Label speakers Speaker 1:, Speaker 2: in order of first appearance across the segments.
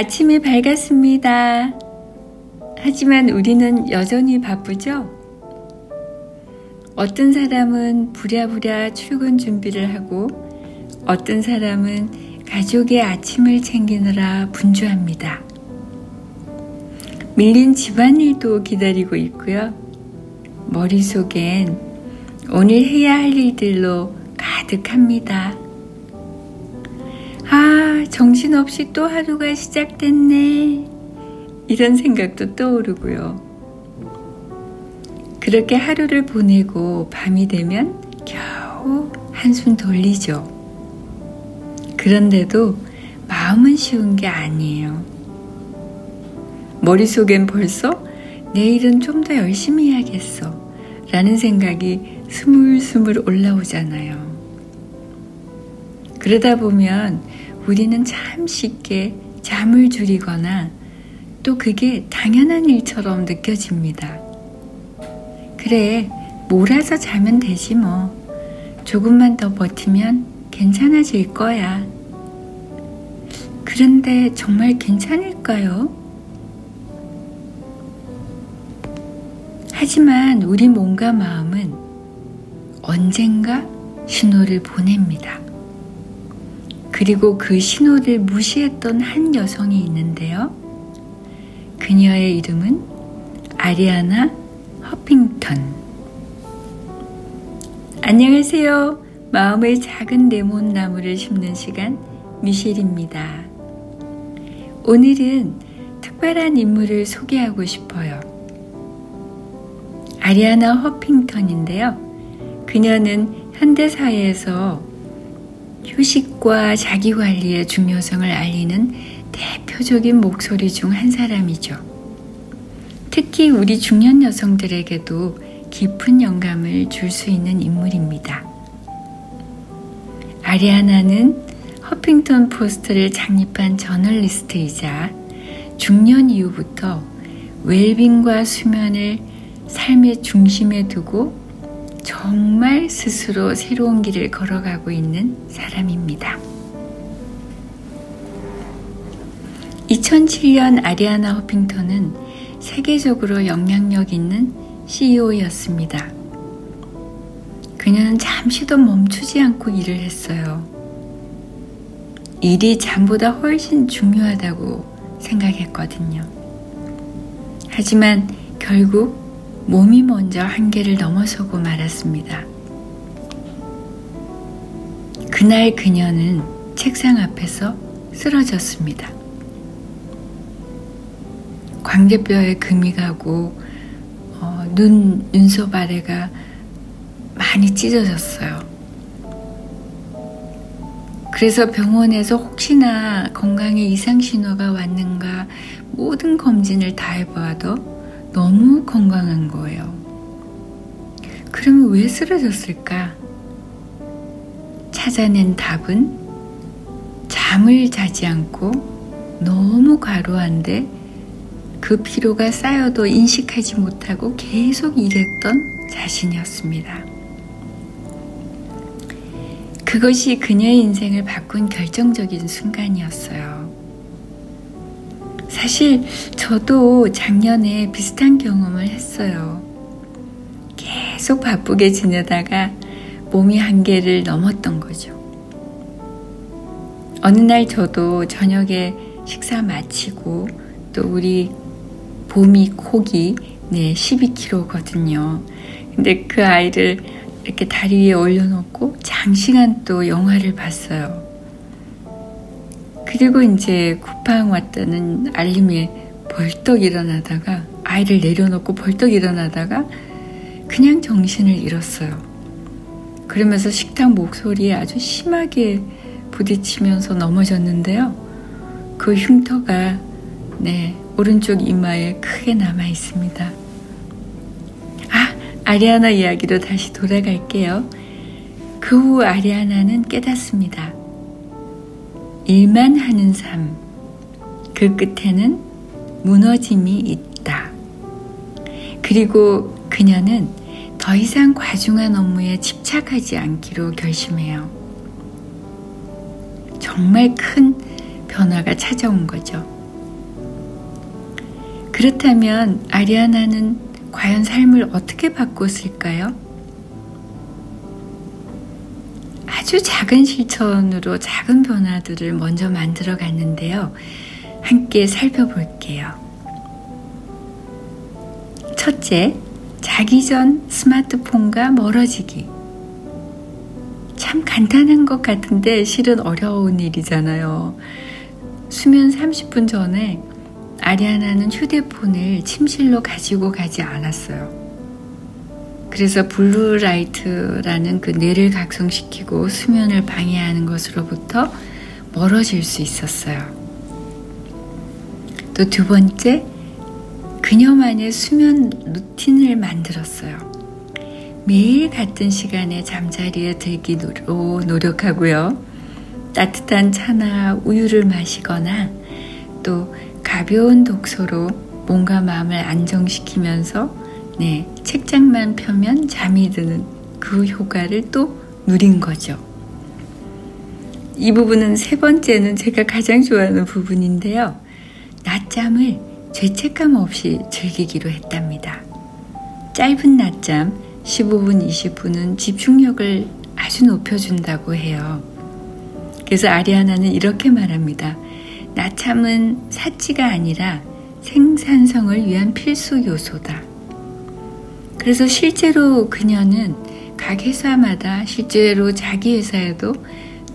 Speaker 1: 아침이 밝았습니다. 하지만 우리는 여전히 바쁘죠? 어떤 사람은 부랴부랴 출근 준비를 하고 어떤 사람은 가족의 아침을 챙기느라 분주합니다. 밀린 집안일도 기다리고 있고요. 머릿속엔 오늘 해야 할 일들로 가득합니다. 정신없이 또 하루가 시작됐네. 이런 생각도 떠오르고요. 그렇게 하루를 보내고 밤이 되면 겨우 한숨 돌리죠. 그런데도 마음은 쉬운 게 아니에요. 머릿속엔 벌써 내일은 좀 더 열심히 해야겠어 라는 생각이 스물스물 올라오잖아요. 그러다 보면 우리는 참 쉽게 잠을 줄이거나 또 그게 당연한 일처럼 느껴집니다. 그래, 몰아서 자면 되지 뭐. 조금만 더 버티면 괜찮아질 거야. 그런데 정말 괜찮을까요? 하지만 우리 몸과 마음은 언젠가 신호를 보냅니다. 그리고 그 신호를 무시했던 한 여성이 있는데요. 그녀의 이름은 아리아나 허핑턴. 안녕하세요. 마음의 작은 레몬나무를 심는 시간 미셸입니다. 오늘은 특별한 인물을 소개하고 싶어요. 아리아나 허핑턴인데요. 그녀는 현대사회에서 휴식과 자기관리의 중요성을 알리는 대표적인 목소리 중 한 사람이죠. 특히 우리 중년 여성들에게도 깊은 영감을 줄 수 있는 인물입니다. 아리아나는 허핑턴 포스트를 창립한 저널리스트이자 중년 이후부터 웰빙과 수면을 삶의 중심에 두고 정말 스스로 새로운 길을 걸어가고 있는 사람입니다. 2007년 아리아나 허핑턴은 세계적으로 영향력 있는 CEO였습니다. 그녀는 잠시도 멈추지 않고 일을 했어요. 일이 잠보다 훨씬 중요하다고 생각했거든요. 하지만 결국 몸이 먼저 한계를 넘어서고 말았습니다. 그날 그녀는 책상 앞에서 쓰러졌습니다. 광대뼈에 금이 가고 눈썹 아래가 많이 찢어졌어요. 그래서 병원에서 혹시나 건강에 이상 신호가 왔는가 모든 검진을 다 해봐도 너무 건강한 거예요. 그러면 왜 쓰러졌을까? 찾아낸 답은 잠을 자지 않고 너무 과로한데 그 피로가 쌓여도 인식하지 못하고 계속 일했던 자신이었습니다. 그것이 그녀의 인생을 바꾼 결정적인 순간이었어요. 사실 저도 작년에 비슷한 경험을 했어요. 계속 바쁘게 지내다가 몸이 한계를 넘었던 거죠. 어느 날 저도 저녁에 식사 마치고 또 우리 봄이 코기 12kg거든요. 근데 그 아이를 이렇게 다리 위에 올려놓고 장시간 또 영화를 봤어요. 그리고 이제 쿠팡 왔다는 알림에 벌떡 일어나다가 아이를 내려놓고 벌떡 일어나다가 그냥 정신을 잃었어요. 그러면서 식탁 목소리에 아주 심하게 부딪히면서 넘어졌는데요. 그 흉터가 오른쪽 이마에 크게 남아 있습니다. 아리아나 이야기로 다시 돌아갈게요. 그 후 아리아나는 깨닫습니다. 일만 하는 삶, 그 끝에는 무너짐이 있다. 그리고 그녀는 더 이상 과중한 업무에 집착하지 않기로 결심해요. 정말 큰 변화가 찾아온 거죠. 그렇다면 아리아나는 과연 삶을 어떻게 바꿨을까요? 아주 작은 실천으로 작은 변화들을 먼저 만들어 갔는데요. 함께 살펴볼게요. 첫째, 자기 전 스마트폰과 멀어지기. 참 간단한 것 같은데 실은 어려운 일이잖아요. 수면 30분 전에 아리아나는 휴대폰을 침실로 가지고 가지 않았어요. 그래서 블루라이트라는 그 뇌를 각성시키고 수면을 방해하는 것으로부터 멀어질 수 있었어요. 또 두 번째, 그녀만의 수면 루틴을 만들었어요. 매일 같은 시간에 잠자리에 들기로 노력하고요. 따뜻한 차나 우유를 마시거나 또 가벼운 독서로 몸과 마음을 안정시키면서 책장만 펴면 잠이 드는 그 효과를 또 누린 거죠. 이 부분은 세 번째는 제가 가장 좋아하는 부분인데요. 낮잠을 죄책감 없이 즐기기로 했답니다. 짧은 낮잠 15분, 20분은 집중력을 아주 높여준다고 해요. 그래서 아리아나는 이렇게 말합니다. 낮잠은 사치가 아니라 생산성을 위한 필수 요소다. 그래서 실제로 그녀는 각 회사마다 실제로 자기 회사에도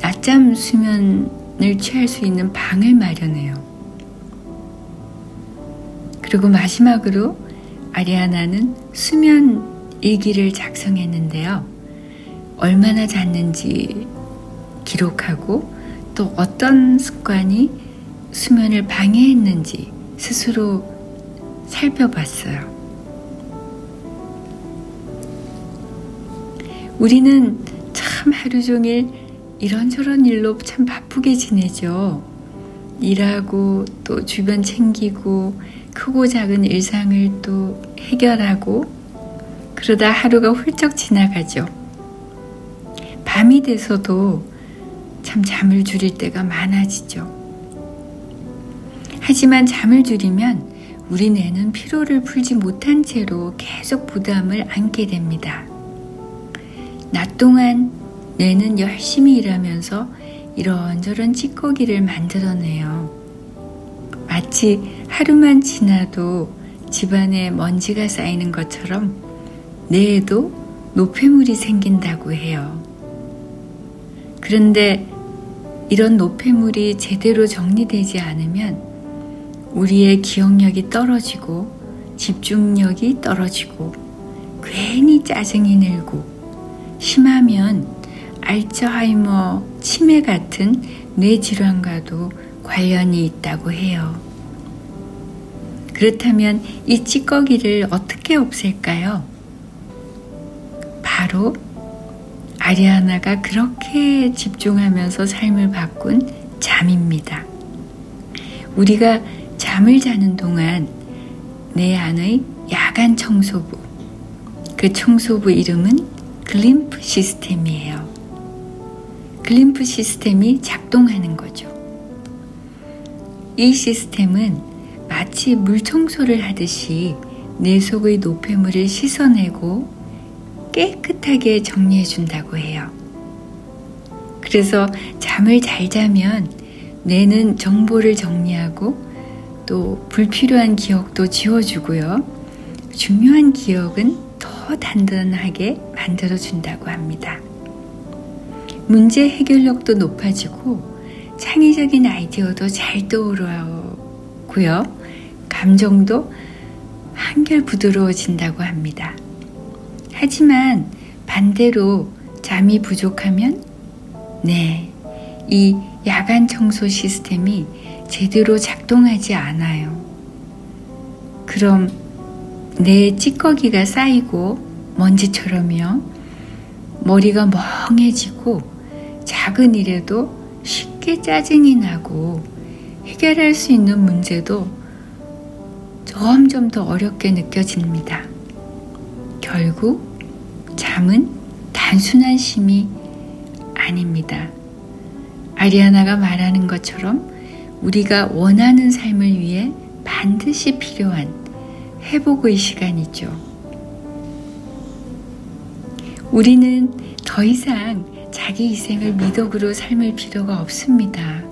Speaker 1: 낮잠 수면을 취할 수 있는 방을 마련해요. 그리고 마지막으로 아리아나는 수면 일기를 작성했는데요. 얼마나 잤는지 기록하고 또 어떤 습관이 수면을 방해했는지 스스로 살펴봤어요. 우리는 참 하루 종일 이런저런 일로 참 바쁘게 지내죠. 일하고 또 주변 챙기고 크고 작은 일상을 또 해결하고 그러다 하루가 훌쩍 지나가죠. 밤이 돼서도 참 잠을 줄일 때가 많아지죠. 하지만 잠을 줄이면 우리 뇌는 피로를 풀지 못한 채로 계속 부담을 안게 됩니다. 낮 동안 뇌는 열심히 일하면서 이런저런 찌꺼기를 만들어내요. 마치 하루만 지나도 집안에 먼지가 쌓이는 것처럼 뇌에도 노폐물이 생긴다고 해요. 그런데 이런 노폐물이 제대로 정리되지 않으면 우리의 기억력이 떨어지고 집중력이 떨어지고 괜히 짜증이 늘고 심하면 알츠하이머, 치매 같은 뇌질환과도 관련이 있다고 해요. 그렇다면 이 찌꺼기를 어떻게 없앨까요? 바로 아리아나가 그렇게 집중하면서 삶을 바꾼 잠입니다. 우리가 잠을 자는 동안 내 안의 야간 청소부, 그 청소부 이름은 글림프 시스템이에요. 글림프 시스템이 작동하는 거죠. 이 시스템은 마치 물 청소를 하듯이 내 속의 노폐물을 씻어내고 깨끗하게 정리해 준다고 해요. 그래서 잠을 잘 자면 뇌는 정보를 정리하고 또 불필요한 기억도 지워주고요. 중요한 기억은 더 단단하게 만들어준다고 합니다. 문제 해결력도 높아지고 창의적인 아이디어도 잘 떠오르고요. 감정도 한결 부드러워진다고 합니다. 하지만 반대로 잠이 부족하면 이 야간 청소 시스템이 제대로 작동하지 않아요. 그럼 내 찌꺼기가 쌓이고 먼지처럼요. 머리가 멍해지고 작은 일에도 쉽게 짜증이 나고 해결할 수 있는 문제도 점점 더 어렵게 느껴집니다. 결국 잠은 단순한 쉼이 아닙니다. 아리아나가 말하는 것처럼 우리가 원하는 삶을 위해 반드시 필요한 회복의 시간이죠. 우리는 더 이상 자기 희생을 미덕으로 삶을 필요가 없습니다.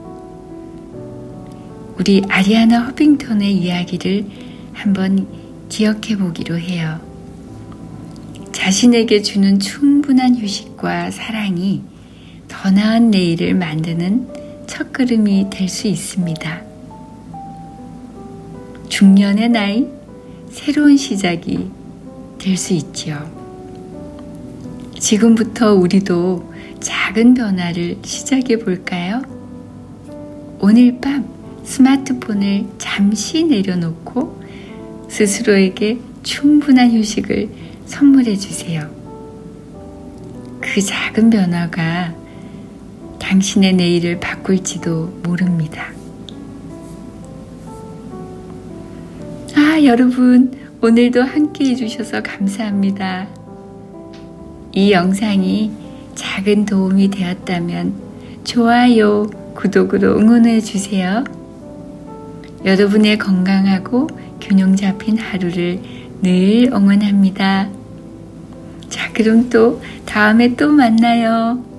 Speaker 1: 우리 아리아나 허빙턴의 이야기를 한번 기억해 보기로 해요. 자신에게 주는 충분한 휴식과 사랑이 더 나은 내일을 만드는 첫걸음이 될 수 있습니다. 중년의 나이, 새로운 시작이 될 수 있지요. 지금부터 우리도 작은 변화를 시작해 볼까요? 오늘 밤 스마트폰을 잠시 내려놓고 스스로에게 충분한 휴식을 선물해 주세요. 그 작은 변화가 당신의 내일을 바꿀지도 모릅니다. 여러분, 오늘도 함께 해주셔서 감사합니다. 이 영상이 작은 도움이 되었다면 좋아요, 구독으로 응원해 주세요. 여러분의 건강하고 균형 잡힌 하루를 늘 응원합니다. 자, 그럼 또 다음에 또 만나요.